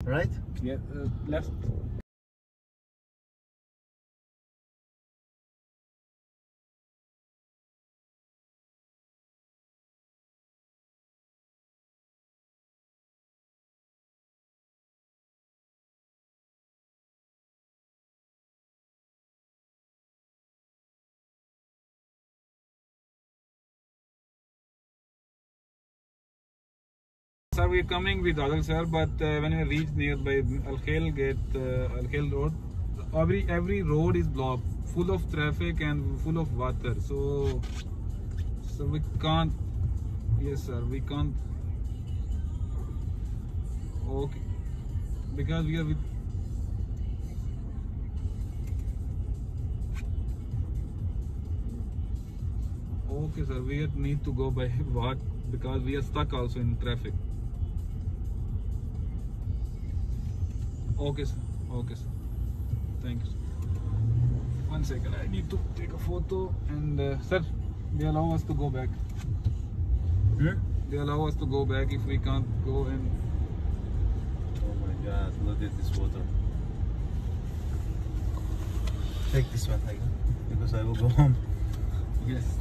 Right? Yeah, left. Sir, we're coming with Adil sir, but when we reach nearby Al Khail gate, Al Khail road, every road is blocked, full of traffic and full of water. So we can't. Yes, sir, we can't. Okay, because we are with. Okay, sir, we need to go by walk because we are stuck also in traffic. Okay, sir. Okay, sir. Thank you, sir. 1 second, I need to take a photo and sir, they allow us to go back. They allow us to go back if we can't go and. Oh my God! Look at this water. Take this one, because I will go home. Yes.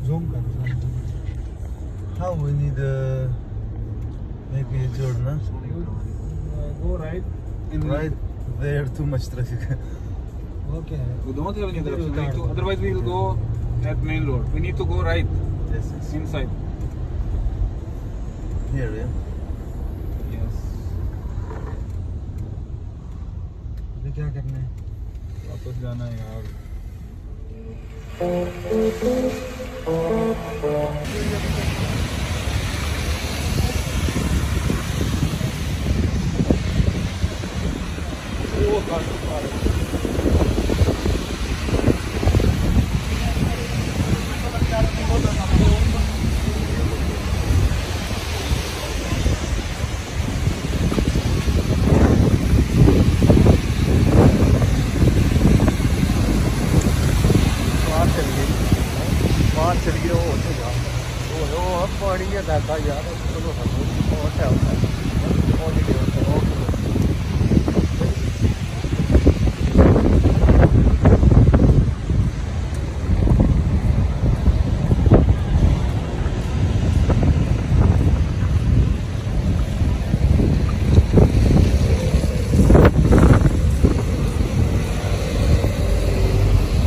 Zoom. How we need maybe a turn, huh? Go right. Right there, too much traffic. Okay. We don't have any other option. Otherwise, we will go at main road. We need to go right. Yes. Inside. Here, yeah. Yes. अभी क्या करना है? वापस जाना है यार. पानी है दादा यार चलो बहुत है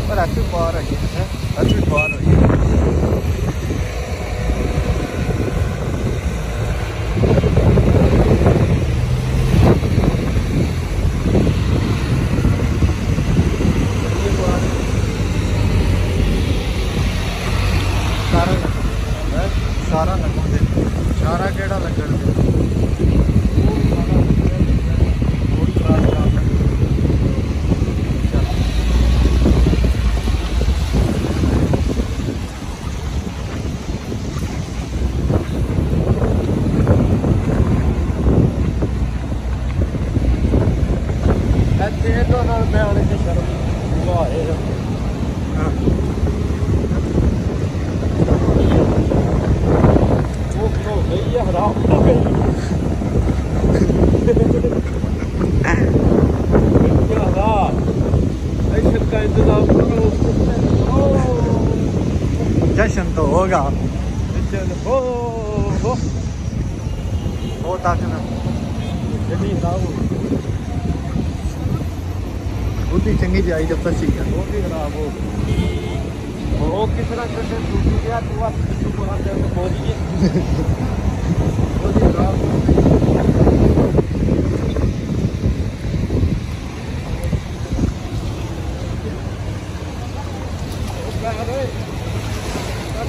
पर अच्छी बार है अच्छी बार है सारा लगन दे सारा केड़ा लगन दे तो ना मैं आने से शर्म वाह ये हराम हो गई क्या हराम जश्न का इंतजाम करो जश्न तो होगा जश्न हो ताकना जल्दी साहब बुद्धि चंगी जाई जब फंसी है वो भी खराब हो वो किस तरह से टूटी गया तो आप किसी को हाथ से बोलिए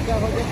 क्या हो गया